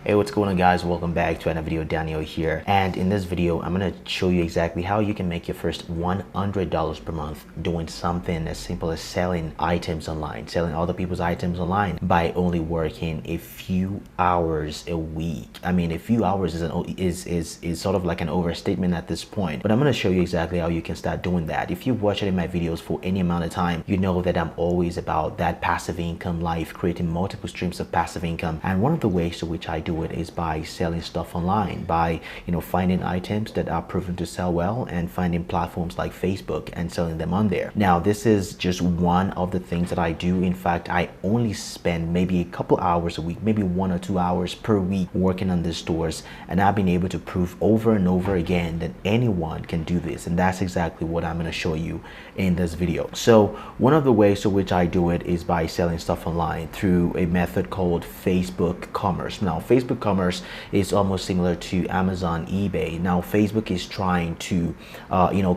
Hey, what's going on, guys? Welcome back to another video. Daniel here, and in this video I'm going to show you exactly how you can make your first $100 per month doing something as simple as selling items online, selling other people's items online by only working a few hours a week. I mean, a few hours is sort of like an overstatement at this point, but I'm going to show you exactly how you can start doing that. If you've watched any of my videos for any amount of time, you know that I'm always about that passive income life, creating multiple streams of passive income, and one of the ways to which I do it is by selling stuff online, by finding items that are proven to sell well and finding platforms like Facebook and selling them on there. Now, this is just one of the things that I do. In fact, I only spend maybe a couple hours a week, maybe 1 or 2 hours per week working on these stores, and I've been able to prove over and over again that anyone can do this, and that's exactly what I'm going to show you in this video. So one of the ways to which I do it is by selling stuff online through a method called Facebook commerce. Now, Facebook commerce is almost similar to Amazon, eBay. Now, Facebook is trying to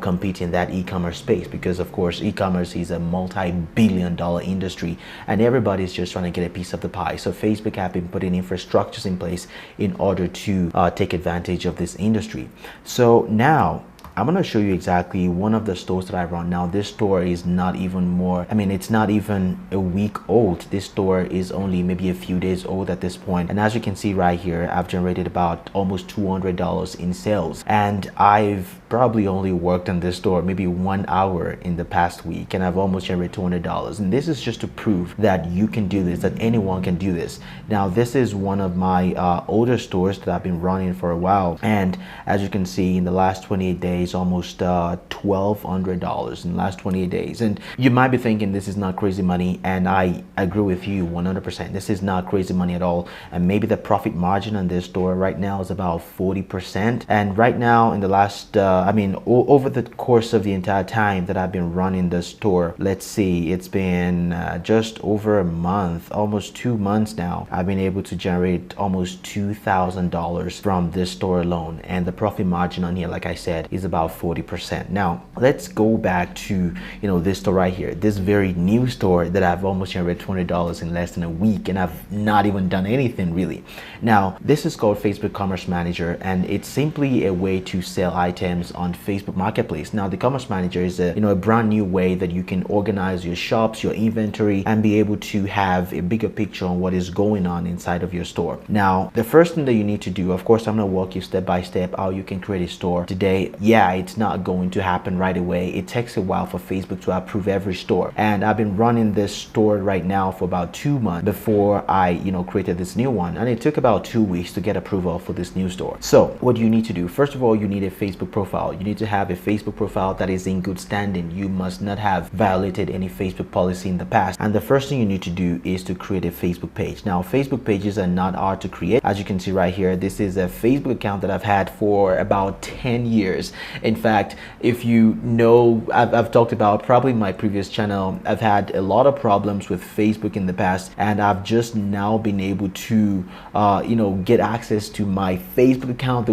compete in that e-commerce space because, of course, e-commerce is a multi-billion-dollar industry and everybody's just trying to get a piece of the pie. So Facebook have been putting infrastructures in place in order to take advantage of this industry. So now I'm going to show you exactly one of the stores that I run. Now, this store is not even it's not even a week old. This store is only maybe a few days old at this point. And as you can see right here, I've generated about almost $200 in sales. And I've probably only worked on this store maybe 1 hour in the past week, and I've almost generated $200. And this is just to prove that you can do this, that anyone can do this. Now, this is one of my older stores that I've been running for a while. And as you can see, in the last 28 days, almost $1,200 in the last 28 days. And you might be thinking this is not crazy money, and I agree with you 100%. This is not crazy money at all. And maybe the profit margin on this store right now is about 40%. And right now, in the last over the course of the entire time that I've been running the store, let's see, it's been just over a month, almost 2 months now, I've been able to generate almost $2,000 from this store alone. And the profit margin on here, like I said, is about 40%. Now, let's go back to this store right here, this very new store that I've almost generated $20 in less than a week, and I've not even done anything really. Now, this is called Facebook Commerce Manager, and it's simply a way to sell items on Facebook Marketplace. Now, the Commerce Manager is a brand new way that you can organize your shops, your inventory, and be able to have a bigger picture on what is going on inside of your store. Now, the first thing that you need to do, of course, I'm going to walk you step by step how you can create a store today. Yeah, it's not going to happen right away. It takes a while for Facebook to approve every store, and I've been running this store right now for about 2 months before I created this new one, and it took about 2 weeks to get approval for this new store. So what you need to do, first of all, you need a Facebook profile. You need to have a Facebook profile that is in good standing. You must not have violated any Facebook policy in the past. And the first thing you need to do is to create a Facebook page. Now, Facebook pages are not hard to create. As you can see right here, this is a Facebook account that I've had for about 10 years. In fact, if you know, I've talked about probably in my previous channel, I've had a lot of problems with Facebook in the past, and I've just now been able to get access to my Facebook account,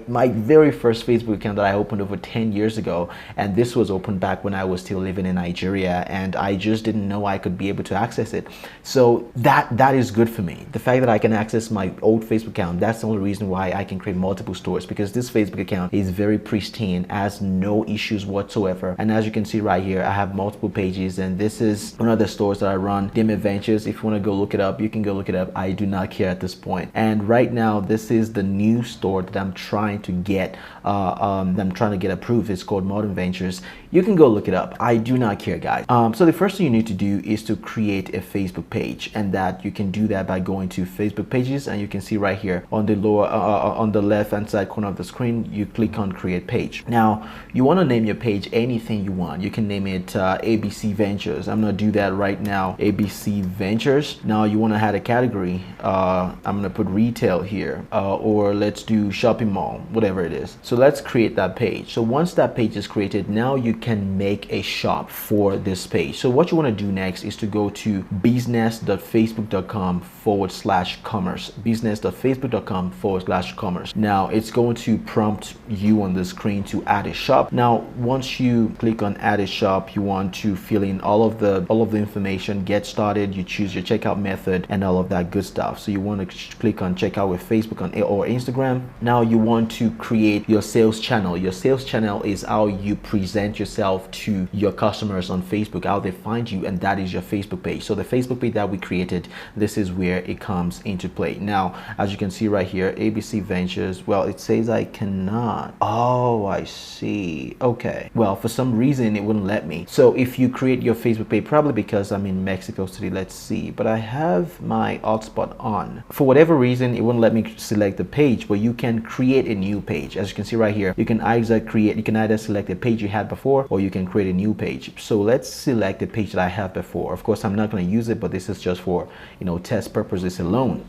my very first Facebook account that I opened over 10 years ago. And this was opened back when I was still living in Nigeria, and I just didn't know I could be able to access it. So that is good for me. The fact that I can access my old Facebook account, that's the only reason why I can create multiple stores, because this Facebook account is very pristine, has no issues whatsoever. And as you can see right here, I have multiple pages, and this is one of the stores that I run, FBM Adventures. If you want to go look it up, you can go look it up. I do not care at this point. And right now, this is the new store that I'm trying to get approved. It's called Modern Ventures. You can go look it up. I do not care, guys. So the first thing you need to do is to create a Facebook page, and that you can do that by going to Facebook pages, and you can see right here on the lower on the left hand side corner of the screen, you click on create page. Now, you want to name your page anything you want. You can name it ABC Ventures. I'm gonna do that right now, ABC Ventures. Now, you want to add a category. I'm gonna put retail here, or let's do shopping mall, whatever it is. So let's create that page. So once that page is created, now you can make a shop for this page. So what you want to do next is to go to business.facebook.com/commerce, business.facebook.com/commerce. Now, it's going to prompt you on the screen going to add a shop. Now once you click on add a shop, you want to fill in all of the information, get started, you choose your checkout method and all of that good stuff. So you want to click on checkout with Facebook or Instagram. Now you want to create your sales channel. Your sales channel is how you present yourself to your customers on Facebook, how they find you, and that is your Facebook page. So the Facebook page that we created, this is where it comes into play. Now as you can see right here, ABC Ventures, well, it says I cannot. Oh, I see. Okay, well, for some reason it wouldn't let me. So if you create your Facebook page, probably because I'm in Mexico City, let's see, but I have my hotspot on. For whatever reason, it wouldn't let me select the page, but you can create a new page. As you can see right here, you can either select the page you had before, or you can create a new page. So let's select the page that I have before. Of course, I'm not going to use it, but this is just for, you know, test purposes alone.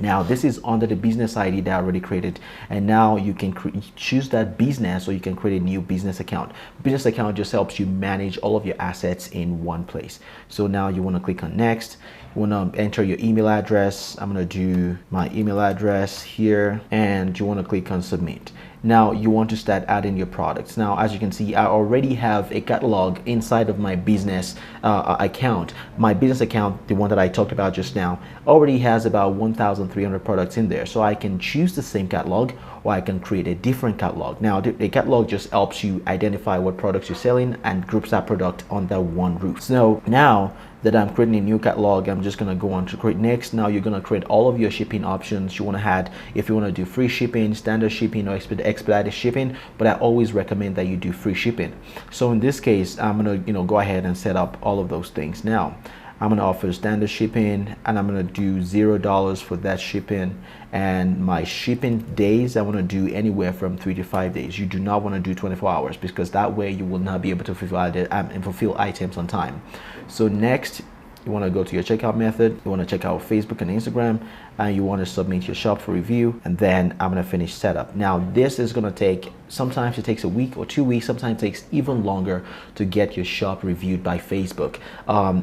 Now this is under the business ID that I already created, and now you can choose that business, or you can create a new business account. Business account just helps you manage all of your assets in one place. So now you want to click on next. You want to enter your email address. I'm going to do my email address here, and you want to click on submit. Now you want to start adding your products. Now as you can see, I already have a catalog inside of my business account. My business account, the one that I talked about just now, already has about 1,300 products in there. So I can choose the same catalog, or I can create a different catalog. Now the catalog just helps you identify what products you're selling and groups that product under one roof. So now that I'm creating a new catalog, I'm just going to go on to create next. Now you're going to create all of your shipping options you want to add. If you want to do free shipping, standard shipping, or expedited shipping, but I always recommend that you do free shipping. So in this case, I'm going to, you know, go ahead and set up all of those things. Now I'm going to offer standard shipping, and I'm going to do $0 for that shipping. And my shipping days, I want to do anywhere from 3 to 5 days. You do not want to do 24 hours, because that way you will not be able to fulfill items on time. So next, you want to go to your checkout method. You want to check out Facebook and Instagram, and you want to submit your shop for review, and then I'm going to finish setup. Now this is going to take, sometimes it takes a week or 2 weeks, sometimes it takes even longer to get your shop reviewed by Facebook.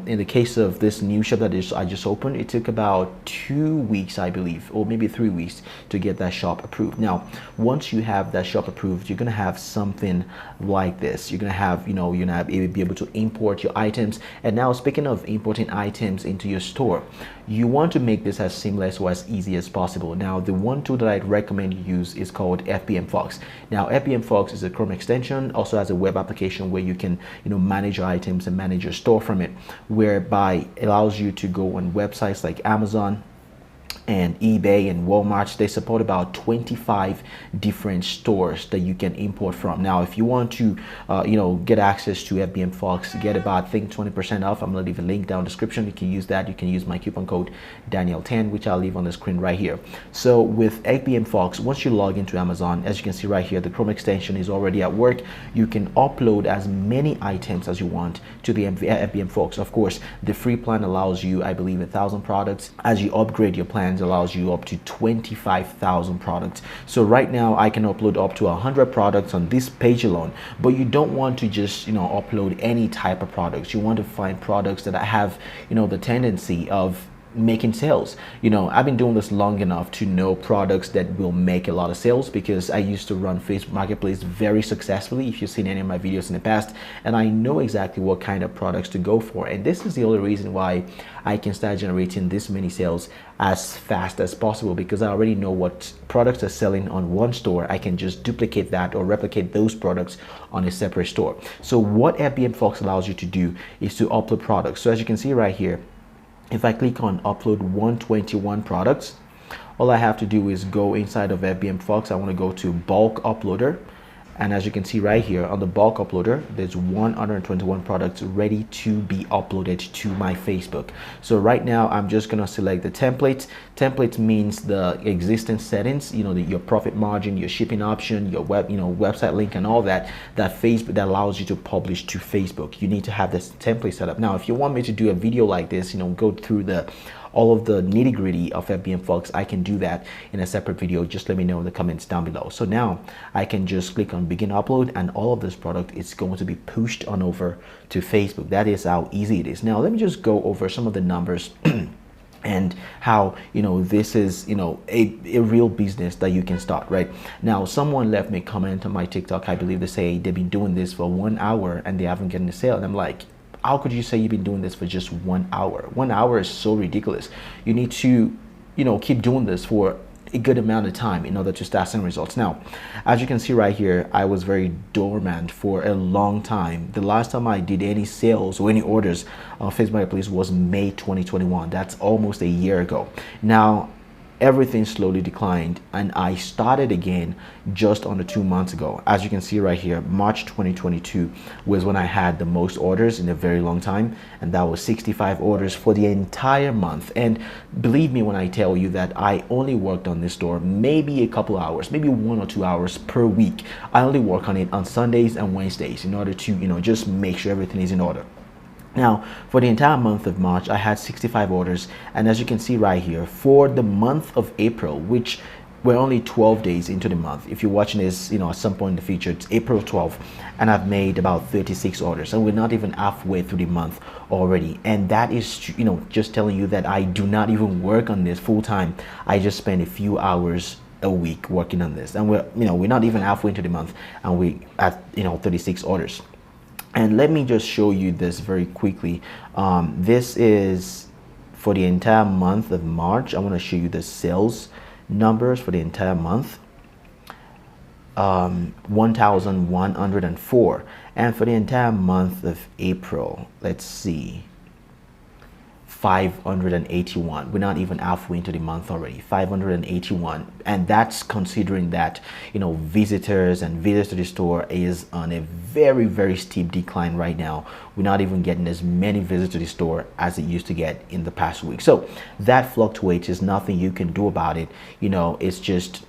In the case of this new shop that I just opened, it took about 2 weeks, I believe, or maybe 3 weeks to get that shop approved. Now once you have that shop approved, you're going to have something like this. You're going to have, you know, you're going to be able to import your items. And now speaking of importing items into your store, you want to make this as seamless or as easy as possible. Now the one tool that I'd recommend you use is called FBM Fox. Now FBM Fox is a Chrome extension, also has a web application where you can, you know, manage your items and manage your store from it, whereby it allows you to go on websites like Amazon and eBay and Walmart. They support about 25 different stores that you can import from. Now if you want to you know, get access to FBM Fox, get about, I think, 20% off. I'm gonna leave a link down in the description. You can use that. You can use my coupon code Daniel10, which I'll leave on the screen right here. So with FBM Fox, once you log into Amazon, as you can see right here, the Chrome extension is already at work. You can upload as many items as you want to the FBM Fox. Of course, the free plan allows you, I believe, 1,000 products. As you upgrade your plans, allows you up to 25,000 products. So right now I can upload up to 100 products on this page alone, but you don't want to just, you know, upload any type of products. You want to find products that have, you know, the tendency of making sales. You know, I've been doing this long enough to know products that will make a lot of sales, because I used to run Facebook Marketplace very successfully, if you've seen any of my videos in the past, and I know exactly what kind of products to go for. And this is the only reason why I can start generating this many sales as fast as possible, because I already know what products are selling on one store. I can just duplicate that or replicate those products on a separate store. So what FBM Fox allows you to do is to upload products. So as you can see right here, if I click on upload 121 products, all I have to do is go inside of FBM Fox. I want to go to bulk uploader, and as you can see right here on the bulk uploader, there's 121 products ready to be uploaded to my Facebook. So right now I'm just gonna select the template. Template means the existing settings, you know, your profit margin, your shipping option, your website link, and all that Facebook that allows you to publish to Facebook. You need to have this template set up. Now if you want me to do a video like this, you know, go through all of the nitty-gritty of FBM Fox, I can do that in a separate video. Just let me know in the comments down below. So now I can just click on begin upload, and all of this product is going to be pushed on over to Facebook. That is how easy it is. Now let me just go over some of the numbers and how, you know, this is, you know, a real business that you can start. Right now, someone left me a comment on my TikTok. I believe they say they've been doing this for 1 hour and they haven't gotten a sale, and I'm like, how could you say you've been doing this for just 1 hour? 1 hour is so ridiculous. You need to, you know, keep doing this for a good amount of time in order to start seeing results. Now, as you can see right here, I was very dormant for a long time. The last time I did any sales or any orders on Facebook Marketplace was May 2021. That's almost a year ago. Now, everything slowly declined, and I started again just under 2 months ago. As you can see right here, March 2022 was when I had the most orders in a very long time, and that was 65 orders for the entire month. And believe me when I tell you that I only worked on this store maybe a couple hours, maybe 1 or 2 hours per week. I only work on it on Sundays and Wednesdays in order to, you know, just make sure everything is in order. Now, for the entire month of March, I had 65 orders, and as you can see right here, for the month of April, which we're only 12 days into the month. If you're watching this, you know, at some point in the future, it's April 12th, and I've made about 36 orders, and we're not even halfway through the month already. And that is, you know, just telling you that I do not even work on this full time. I just spend a few hours a week working on this, and we're, you know, we're not even halfway into the month, and we at, you know, 36 orders. And let me just show you this very quickly. This is for the entire month of March. I want to show you the sales numbers for the entire month. 1,104. And for the entire month of April, let's see, 581. We're not even halfway into the month already. 581, and that's considering that, you know, visitors and visits to the store is on a very, very steep decline right now. We're not even getting as many visits to the store as it used to get in the past week. So that fluctuates. There's nothing you can do about it. You know, it's just,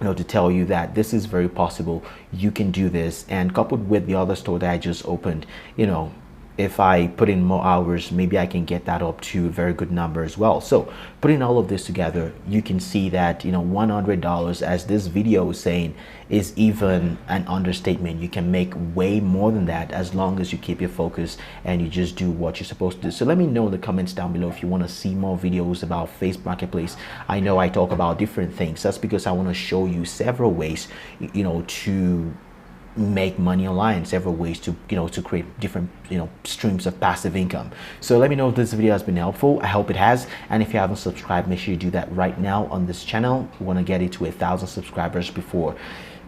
you know, to tell you that this is very possible. You can do this, and coupled with the other store that I just opened, you know, if I put in more hours, maybe I can get that up to a very good number as well. So putting all of this together, you can see that, you know, $100, as this video is saying, is even an understatement. You can make way more than that as long as you keep your focus and you just do what you're supposed to do. So let me know in the comments down below if you want to see more videos about Facebook Marketplace. I know I talk about different things. That's because I want to show you several ways, you know, to make money online, several ways to, you know, to create different, you know, streams of passive income. So let me know if this video has been helpful. I hope it has. And if you haven't subscribed, make sure you do that right now on this channel. We want to get it to 1,000 subscribers before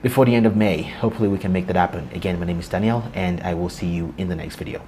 the end of May. Hopefully we can make that happen. Again, my name is Daniel, and I will see you in the next video.